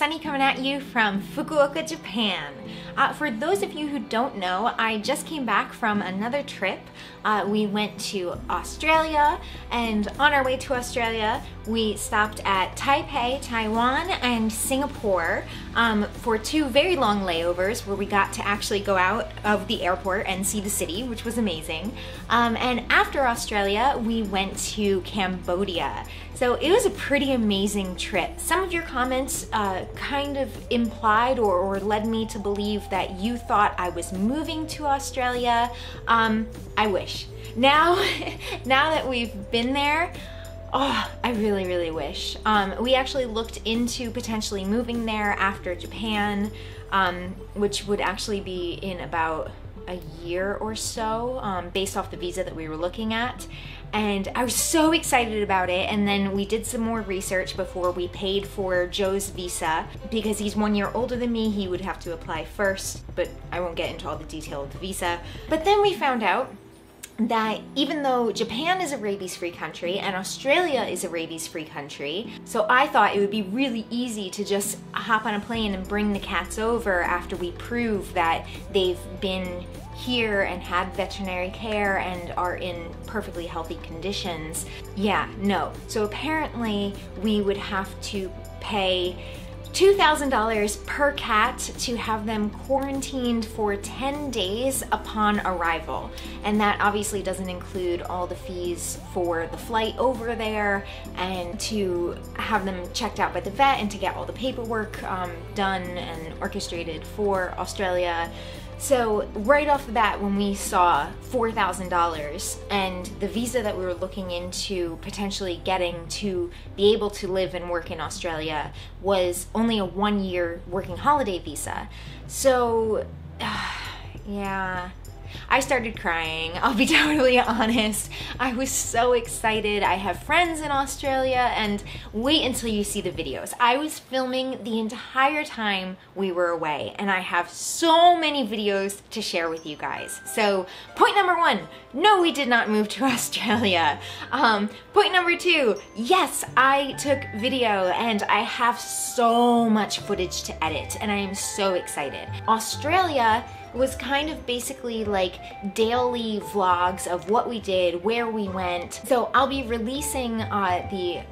Sonnie coming at you from Fukuoka, Japan. For those of you who don't know, I just came back from another trip. We went to Australia, and on our way to Australia, we stopped at Taipei, Taiwan, and Singapore for two very long layovers where we got to actually go out of the airport and see the city, which was amazing. And after Australia, we went to Cambodia. So it was a pretty amazing trip. Some of your comments kind of implied or led me to believe that you thought I was moving to Australia. I wish. Now that we've been there, oh, I really, really wish. We actually looked into potentially moving there after Japan, which would actually be in about a year or so, based off the visa that we were looking at. And I was so excited about it, and then we did some more research before we paid for Joe's visa. Because he's 1 year older than me, he would have to apply first, but I won't get into all the detail of the visa. But then we found out that even though Japan is a rabies-free country and Australia is a rabies-free country, so I thought it would be really easy to just hop on a plane and bring the cats over after we prove that they've been here and had veterinary care and are in perfectly healthy conditions. Yeah, no. So apparently we would have to pay $2,000 per cat to have them quarantined for 10 days upon arrival. And that obviously doesn't include all the fees for the flight over there and to have them checked out by the vet and to get all the paperwork done and orchestrated for Australia. So right off the bat, when we saw $4,000 and the visa that we were looking into potentially getting to be able to live and work in Australia was only a 1 year working holiday visa. So yeah, I started crying, I'll be totally honest. I was so excited. I have friends in Australia, and wait until you see the videos. I was filming the entire time we were away, and I have so many videos to share with you guys. So point number one, no, we did not move to Australia. Point number two, yes, I took video and I have so much footage to edit, and I am so excited. Australia was kind of basically like daily vlogs of what we did, where we went. So I'll be releasing the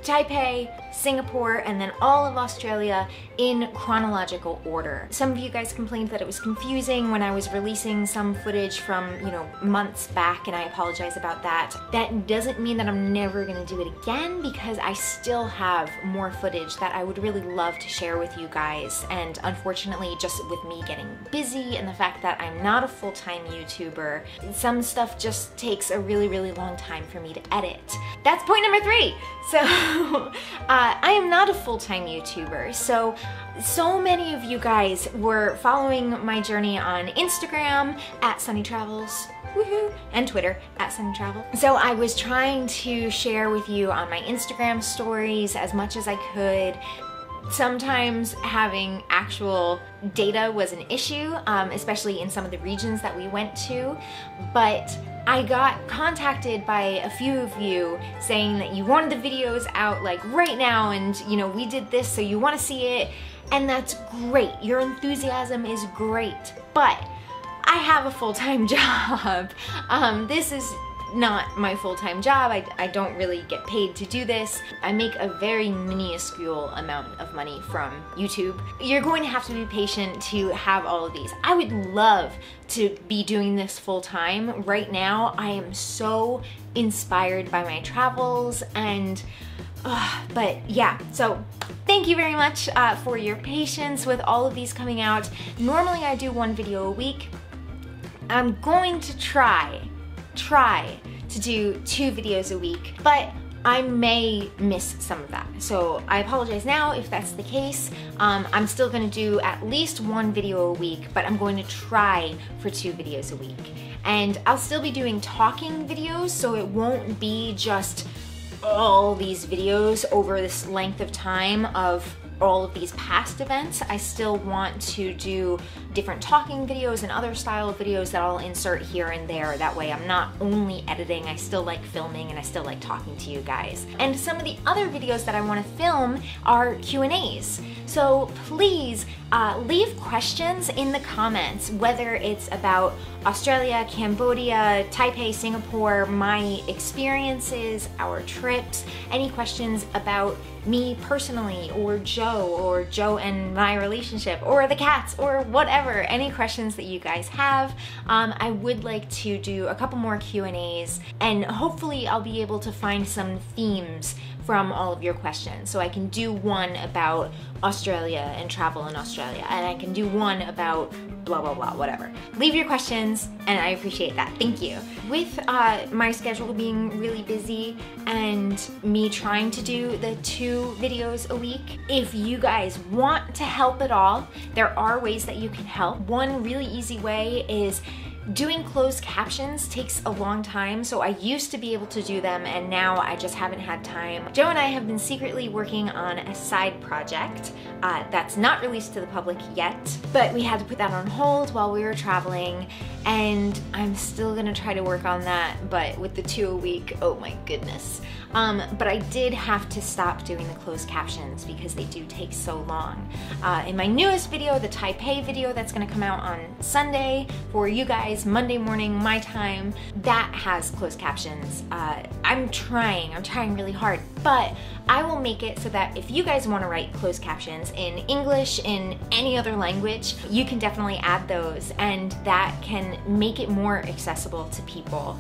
Taipei, Singapore, and then all of Australia in chronological order. Some of you guys complained that it was confusing when I was releasing some footage from, you know, months back, and I apologize about that. That doesn't mean that I'm never gonna do it again, because I still have more footage that I would really love to share with you guys. And unfortunately, just with me getting busy and the fact that I'm not a full-time YouTuber, some stuff just takes a really, really long time for me to edit. That's point number three. So I am not a full-time YouTuber, so many of you guys were following my journey on Instagram at Sonnie Travels, woohoo, and Twitter at Sonnie Travel. So I was trying to share with you on my Instagram stories as much as I could. Sometimes having actual data was an issue, especially in some of the regions that we went to, but I got contacted by a few of you saying that you wanted the videos out like right now, and you know, we did this, so you want to see it, and that's great. Your enthusiasm is great, but I have a full-time job. This is not my full-time job. I don't really get paid to do this. I make a very minuscule amount of money from YouTube. You're going to have to be patient to have all of these. I would love to be doing this full-time. Right now, I am so inspired by my travels, and but yeah, so thank you very much for your patience with all of these coming out. Normally I do one video a week. I'm going to try to do 2 videos a week, but I may miss some of that. So I apologize now if that's the case. I'm still gonna do at least 1 video a week, but I'm going to try for 2 videos a week. And I'll still be doing talking videos, so it won't be just all these videos over this length of time of all of these past events, I still want to do different talking videos and other style of videos that I'll insert here and there. That way I'm not only editing, I still like filming and I still like talking to you guys. And some of the other videos that I want to film are Q&As. So please leave questions in the comments, whether it's about Australia, Cambodia, Taipei, Singapore, my experiences, our trips, any questions about me personally, or Joe and my relationship, or the cats, or whatever, any questions that you guys have. I would like to do a couple more Q&As, and hopefully I'll be able to find some themes from all of your questions. So I can do one about Australia and travel in Australia, and I can do one about blah, blah, blah, whatever. Leave your questions, and I appreciate that. Thank you. With my schedule being really busy and me trying to do the 2 videos a week, if you guys want to help at all, there are ways that you can help. One really easy way is doing closed captions takes a long time, so I used to be able to do them and now I just haven't had time. Joe and I have been secretly working on a side project that's not released to the public yet, but we had to put that on hold while we were traveling, and I'm still gonna try to work on that, but with the 2 a week, oh my goodness. But I did have to stop doing the closed captions because they do take so long. In my newest video, the Taipei video that's gonna come out on Sunday for you guys, Monday morning my time, that has closed captions. I'm trying really hard, but I will make it so that if you guys want to write closed captions in English, in any other language, you can definitely add those, and that can make it more accessible to people.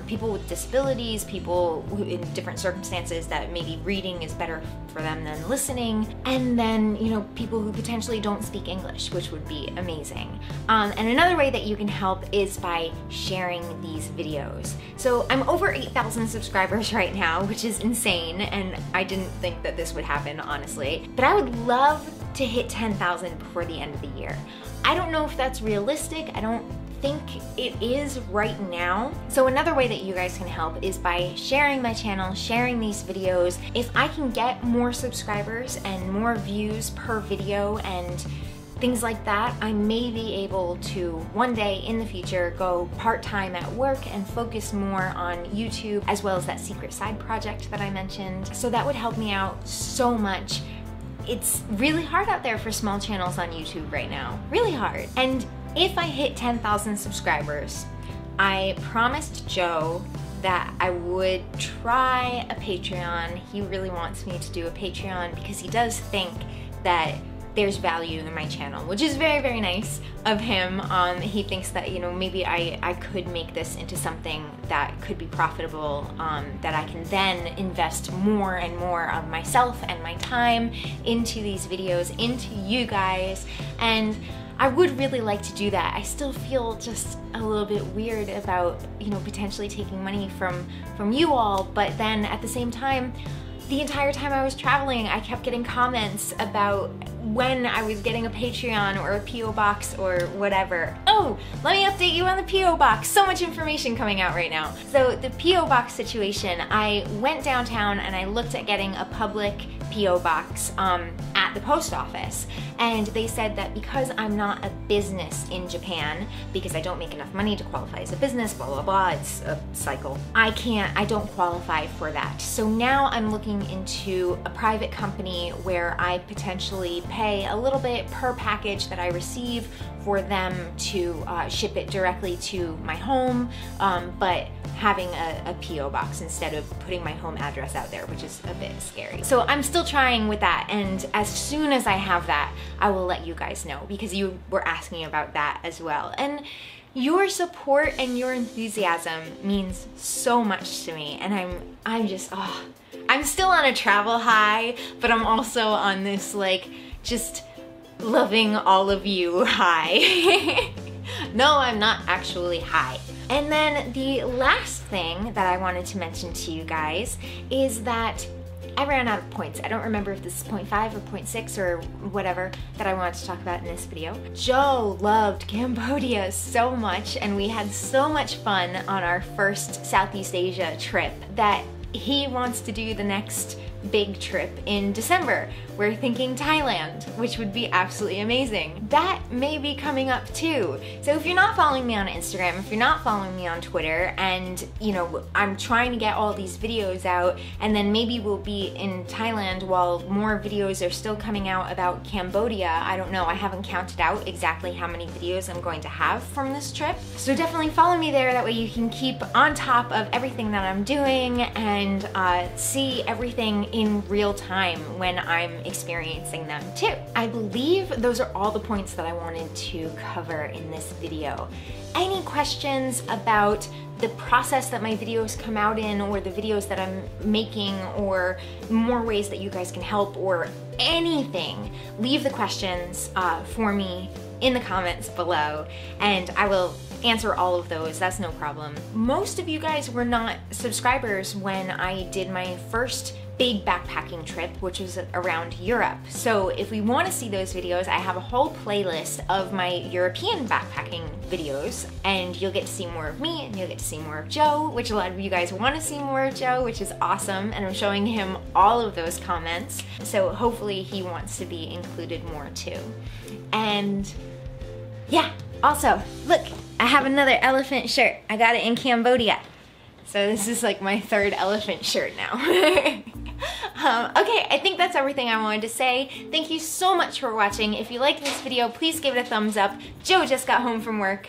People with disabilities, people who, in different circumstances that maybe reading is better for them than listening, and then, you know, people who potentially don't speak English, which would be amazing. And another way that you can help is by sharing these videos. So I'm over 8,000 subscribers right now, which is insane, and I didn't think that this would happen, honestly. But I would love to hit 10,000 before the end of the year. I don't know if that's realistic. I don't think it is right now. So another way that you guys can help is by sharing my channel, sharing these videos. If I can get more subscribers and more views per video and things like that, I may be able to one day in the future go part-time at work and focus more on YouTube, as well as that secret side project that I mentioned. So that would help me out so much. It's really hard out there for small channels on YouTube right now, really hard. And if I hit 10,000 subscribers, I promised Joe that I would try a Patreon. He really wants me to do a Patreon because he does think that there's value in my channel, which is very, very nice of him. He thinks that, you know, maybe I could make this into something that could be profitable, that I can then invest more and more of myself and my time into these videos, into you guys, and I would really like to do that. I still feel just a little bit weird about, you know, potentially taking money from you all, but then at the same time, the entire time I was traveling, I kept getting comments about when I was getting a Patreon or a P.O. box or whatever. Oh, let me update you on the P.O. box. So much information coming out right now. So the P.O. box situation, I went downtown and I looked at getting a public P.O. box at the post office, and they said that because I'm not a business in Japan, because I don't make enough money to qualify as a business, blah blah blah, it's a cycle, I don't qualify for that. So now I'm looking into a private company where I potentially pay a little bit per package that I receive for them to ship it directly to my home, but having a P.O. box instead of putting my home address out there, which is a bit scary. So I'm still trying with that, and as soon as I have that, I will let you guys know, because you were asking about that as well. And your support and your enthusiasm means so much to me, and I'm just, I'm still on a travel high, but I'm also on this, like, just loving all of you high. No, I'm not actually high. And then the last thing that I wanted to mention to you guys is that I ran out of points. I don't remember if this is 0.5 or 0.6 or whatever that I wanted to talk about in this video. Joe loved Cambodia so much, and we had so much fun on our first Southeast Asia trip that he wants to do the next big trip in December. We're thinking Thailand, which would be absolutely amazing. That may be coming up too. So if you're not following me on Instagram, if you're not following me on Twitter, and you know, I'm trying to get all these videos out, and then maybe we'll be in Thailand while more videos are still coming out about Cambodia. I don't know, I haven't counted out exactly how many videos I'm going to have from this trip. So definitely follow me there, that way you can keep on top of everything that I'm doing and see everything in real time when I'm experiencing them too. I believe those are all the points that I wanted to cover in this video. Any questions about the process that my videos come out in, or the videos that I'm making, or more ways that you guys can help, or anything, leave the questions for me in the comments below, and I will answer all of those. That's no problem. Most of you guys were not subscribers when I did my first big backpacking trip, which was around Europe. So if we want to see those videos, I have a whole playlist of my European backpacking videos, and you'll get to see more of me, and you'll get to see more of Joe, which a lot of you guys want to see more of Joe, which is awesome, and I'm showing him all of those comments. So hopefully he wants to be included more too. And yeah, also, look, I have another elephant shirt. I got it in Cambodia. So this is like my third elephant shirt now. Okay, I think that's everything I wanted to say. Thank you so much for watching. If you liked this video, please give it a thumbs up. Joe just got home from work.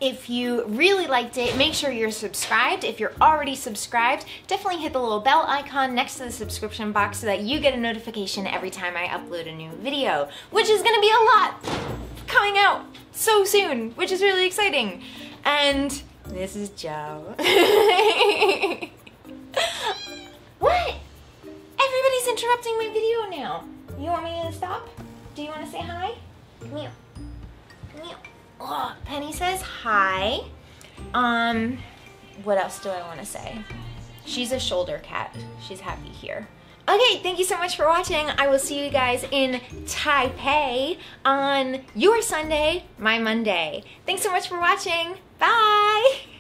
If you really liked it, make sure you're subscribed. If you're already subscribed, definitely hit the little bell icon next to the subscription box so that you get a notification every time I upload a new video, which is gonna be a lot coming out so soon, which is really exciting. And this is Joe. What? Everybody's interrupting my video now. You want me to stop? Do you want to say hi? Come here. Come here. Oh, Penny says hi. What else do I want to say? She's a shoulder cat. She's happy here. Okay, thank you so much for watching. I will see you guys in Taipei on your Sunday, my Monday. Thanks so much for watching. Bye!